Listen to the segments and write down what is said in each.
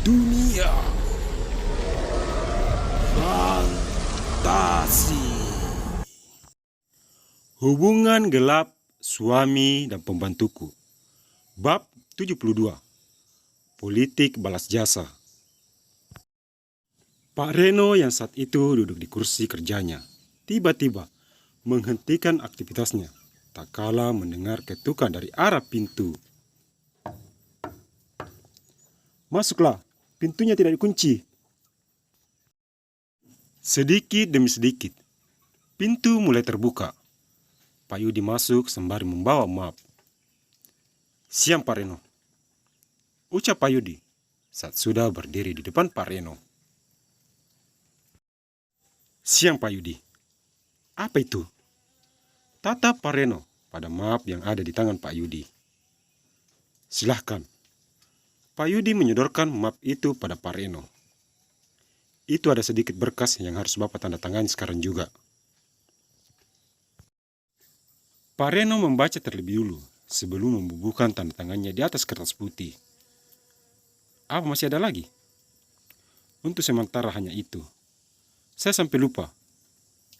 Dunia fantasi. Hubungan gelap suami dan pembantuku. Bab 72. Politik balas jasa. Pak Reno yang saat itu duduk di kursi kerjanya tiba-tiba menghentikan aktivitasnya tak kala mendengar ketukan dari arah pintu. "Masuklah, pintunya tidak dikunci." Sedikit demi sedikit, pintu mulai terbuka. Pak Yudi masuk sembari membawa map. "Siang Pak Reno," ucap Pak Yudi saat sudah berdiri di depan Pak Reno. "Siang Pak Yudi." "Apa itu?" Tatap Pak Reno pada map yang ada di tangan Pak Yudi. "Silahkan." Pak Yudi menyodorkan map itu pada Pak Reno. "Itu ada sedikit berkas yang harus Bapak tanda tangani sekarang juga." Pak Reno membaca terlebih dulu sebelum membubuhkan tanda tangannya di atas kertas putih. "Apa masih ada lagi?" "Untuk sementara hanya itu. Saya sampai lupa.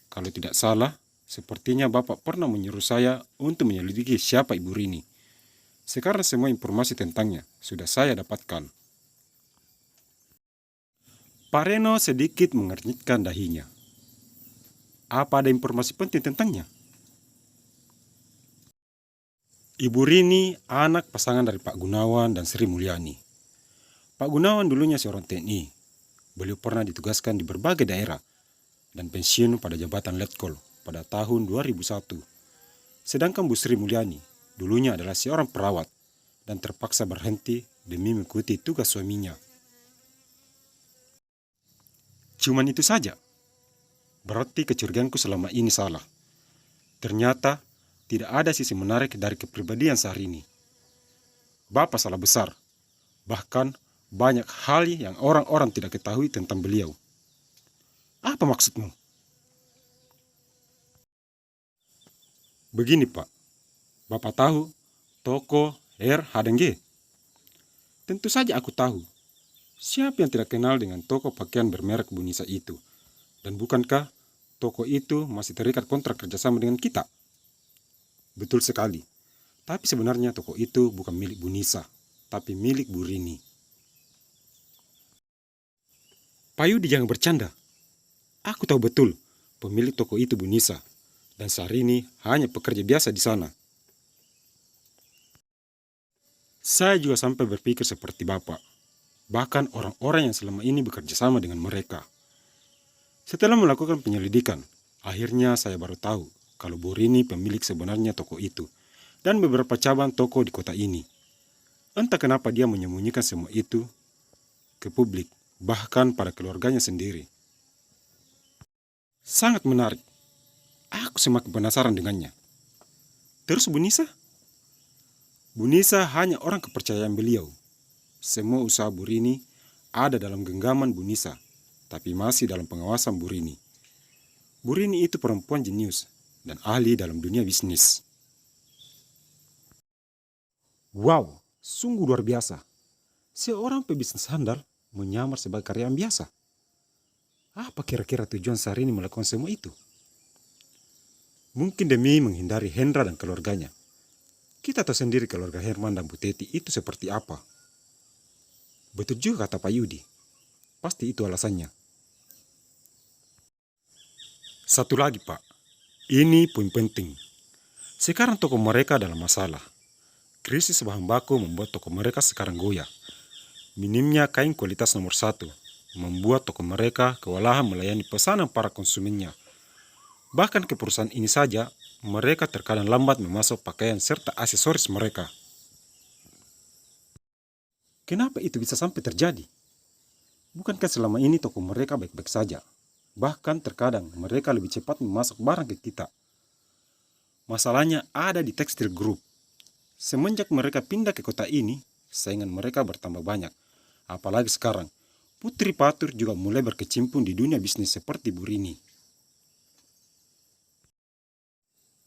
Kalau tidak salah, sepertinya Bapak pernah menyuruh saya untuk menyelidiki siapa Ibu Rini. Sekarang semua informasi tentangnya sudah saya dapatkan." Pak Reno sedikit mengernyitkan dahinya. "Apa ada informasi penting tentangnya?" "Ibu Rini anak pasangan dari Pak Gunawan dan Sri Mulyani. Pak Gunawan dulunya seorang TNI. Beliau pernah ditugaskan di berbagai daerah dan pensiun pada jabatan Letkol pada tahun 2001. Sedangkan Bu Sri Mulyani dulunya adalah seorang perawat dan terpaksa berhenti demi mengikuti tugas suaminya." "Cuman itu saja? Berarti kecurigaanku selama ini salah. Ternyata tidak ada sisi menarik dari kepribadian Syahrini. Bapak salah besar. Bahkan banyak hal yang orang-orang tidak ketahui tentang beliau." "Apa maksudmu?" "Begini Pak, Bapak tahu toko R. Hadengge? Tentu saja aku tahu. Siapa yang tidak kenal dengan toko pakaian bermerek Bunisa itu? Dan bukankah toko itu masih terikat kontrak kerjasama dengan kita?" "Betul sekali. Tapi sebenarnya toko itu bukan milik Bunisa, tapi milik Bu Rini." "Pak Yudi, jangan bercanda. Aku tahu betul pemilik toko itu Bunisa, dan Syahrini hanya pekerja biasa di sana. Saya juga sampai berpikir seperti Bapak, bahkan orang-orang yang selama ini bekerja sama dengan mereka. Setelah melakukan penyelidikan, akhirnya saya baru tahu kalau Bu Rini pemilik sebenarnya toko itu dan beberapa cabang toko di kota ini. Entah kenapa dia menyembunyikan semua itu ke publik, bahkan pada keluarganya sendiri. Sangat menarik. Aku semakin penasaran dengannya. Terus Bu Nisa? Bu Nisa hanya orang kepercayaan beliau. Semua usaha Bu Rini ada dalam genggaman Bu Nisa, tapi masih dalam pengawasan Bu Rini. Bu Rini itu perempuan jenius dan ahli dalam dunia bisnis." "Wow, sungguh luar biasa. Seorang pebisnis handal menyamar sebagai karyawan biasa. Apa kira-kira tujuan Syahrini melakukan semua itu? Mungkin demi menghindari Hendra dan keluarganya. Kita tahu sendiri keluarga Herman dan Bu Teti itu seperti apa." "Betul juga kata Pak Yudi. Pasti itu alasannya." "Satu lagi Pak, ini poin penting. Sekarang toko mereka dalam masalah. Krisis bahan baku membuat toko mereka sekarang goyah. Minimnya kain kualitas nomor 1 membuat toko mereka kewalahan melayani pesanan para konsumennya. Bahkan ke perusahaan ini saja, mereka terkadang lambat memasuk pakaian serta aksesoris mereka. Kenapa itu bisa sampai terjadi? Bukankah selama ini toko mereka baik-baik saja? Bahkan terkadang mereka lebih cepat memasok barang ke kita. Masalahnya ada di tekstil group. Semenjak mereka pindah ke kota ini, saingan mereka bertambah banyak. Apalagi sekarang, Putri Patur juga mulai berkecimpung di dunia bisnis seperti Bu Rini."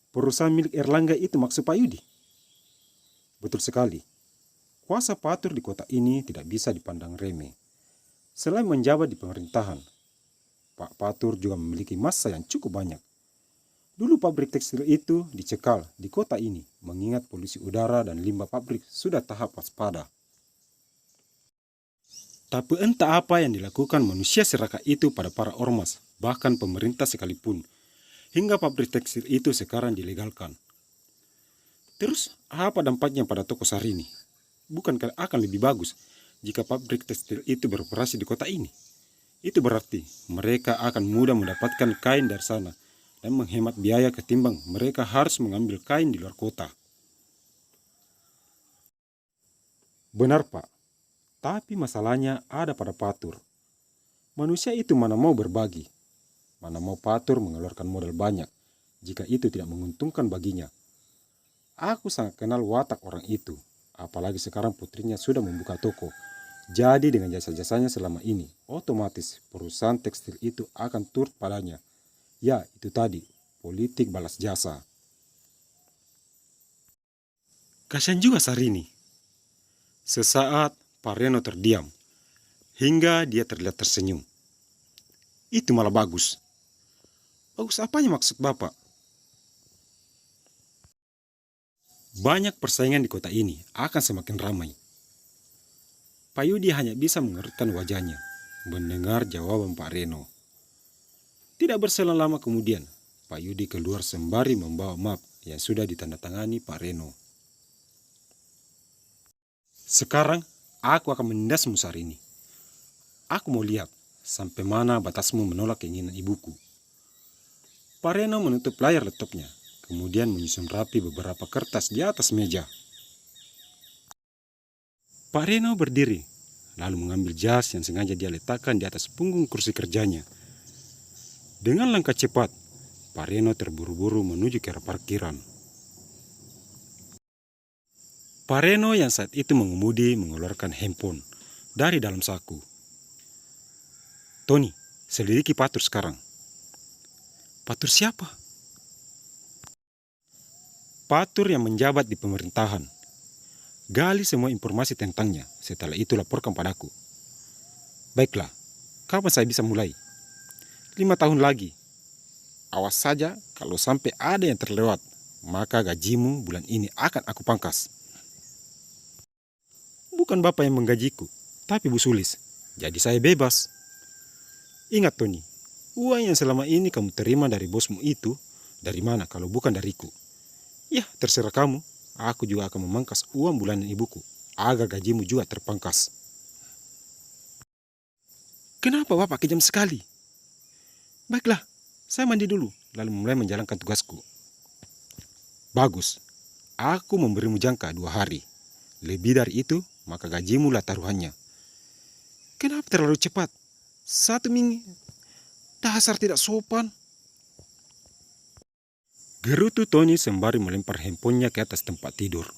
"Perusahaan milik Erlangga itu maksud Pak Yudi?" "Betul sekali. Kuasa Patur di kota ini tidak bisa dipandang remeh. Selain menjabat di pemerintahan, Pak Patur juga memiliki massa yang cukup banyak. Dulu pabrik tekstil itu dicekal di kota ini, mengingat polusi udara dan limbah pabrik sudah tahap waspada. Tapi entah apa yang dilakukan manusia serakah itu pada para ormas, bahkan pemerintah sekalipun, hingga pabrik tekstil itu sekarang dilegalkan. Terus, apa dampaknya pada toko Sarini? Bukankah akan lebih bagus jika pabrik tekstil itu beroperasi di kota ini? Itu berarti mereka akan mudah mendapatkan kain dari sana dan menghemat biaya ketimbang mereka harus mengambil kain di luar kota. Benar, Pak. Tapi masalahnya ada pada Patur. Manusia itu mana mau berbagi, mana mau Patur mengeluarkan modal banyak jika itu tidak menguntungkan baginya. Aku sangat kenal watak orang itu, apalagi sekarang putrinya sudah membuka toko. Jadi dengan jasa-jasanya selama ini, otomatis perusahaan tekstil itu akan turut padanya. Ya, itu tadi, politik balas jasa. Kasian juga Sarini. Sesaat Pak Reno terdiam, hingga dia terlihat tersenyum. Itu malah bagus. Bagus apanya maksud Bapak? Banyak persaingan di kota ini akan semakin ramai. Pak Yudi hanya bisa mengerutkan wajahnya, mendengar jawaban Pak Reno. Tidak berselang lama kemudian, Pak Yudi keluar sembari membawa map yang sudah ditandatangani Pak Reno. Sekarang, aku akan menindasmu Sarini. Aku mau lihat sampai mana batasmu menolak keinginan ibuku. Pak Reno menutup layar laptopnya, kemudian menyusun rapi beberapa kertas di atas meja. Pak Reno berdiri, lalu mengambil jas yang sengaja dia letakkan di atas punggung kursi kerjanya. Dengan langkah cepat, Pak Reno terburu-buru menuju ke arah parkiran. Pak Reno yang saat itu mengemudi mengeluarkan handphone dari dalam saku. Tony, selidiki Patur sekarang. Patur siapa? Patur yang menjabat di pemerintahan. Gali semua informasi tentangnya, setelah itu laporkan padaku. Baiklah, kapan saya bisa mulai? 5 tahun lagi. Awas saja kalau sampai ada yang terlewat, maka gajimu bulan ini akan aku pangkas. Bukan Bapak yang menggajiku, tapi Bu Sulis. Jadi saya bebas. Ingat Tony, uang yang selama ini kamu terima dari bosmu itu, dari mana kalau bukan dariku? Ya, terserah kamu. Aku juga akan memangkas uang bulanan ibuku, agar gajimu juga terpangkas. Kenapa Bapak kejam sekali? Baiklah, saya mandi dulu, lalu mulai menjalankan tugasku. Bagus, aku memberimu jangka 2 hari. Lebih dari itu, maka gajimu lah taruhannya. Kenapa terlalu cepat? 1 minggu, dasar tidak sopan. Gerutu Tony sembari melempar handphonenya ke atas tempat tidur.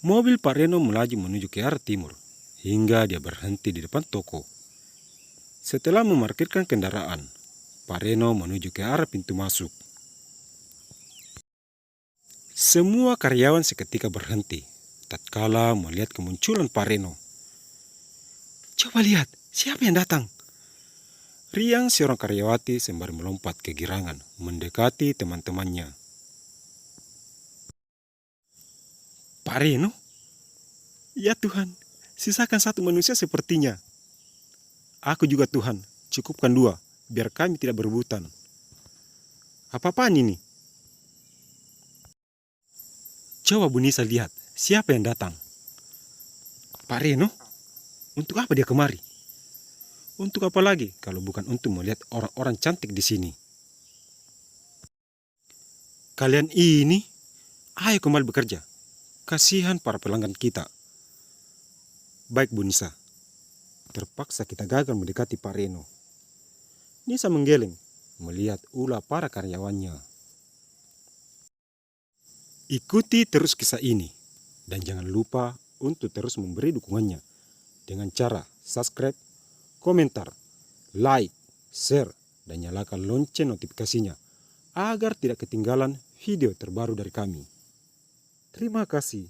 Mobil Pak Reno melaju menuju ke arah timur, hingga dia berhenti di depan toko. Setelah memarkirkan kendaraan, Pak Reno menuju ke arah pintu masuk. Semua karyawan seketika berhenti, tatkala melihat kemunculan Pak Reno. Coba lihat, siapa yang datang? Riang seorang karyawati sembari melompat kegirangan, mendekati teman-temannya. Pak Reno? Ya Tuhan, sisakan 1 manusia sepertinya. Aku juga Tuhan, cukupkan 2, biar kami tidak berebutan. Apa-apaan ini? Coba Bu Nisa lihat, siapa yang datang? Pak Reno? Untuk apa dia kemari? Untuk apa lagi kalau bukan untuk melihat orang-orang cantik di sini? Kalian ini, ayo kembali bekerja. Kasihan para pelanggan kita. Baik Bu Nisa, terpaksa kita gagal mendekati Pak Reno. Nisa menggeleng melihat ulah para karyawannya. Ikuti terus kisah ini dan jangan lupa untuk terus memberi dukungannya dengan cara subscribe, komentar, like, share, dan nyalakan lonceng notifikasinya agar tidak ketinggalan video terbaru dari kami. Terima kasih.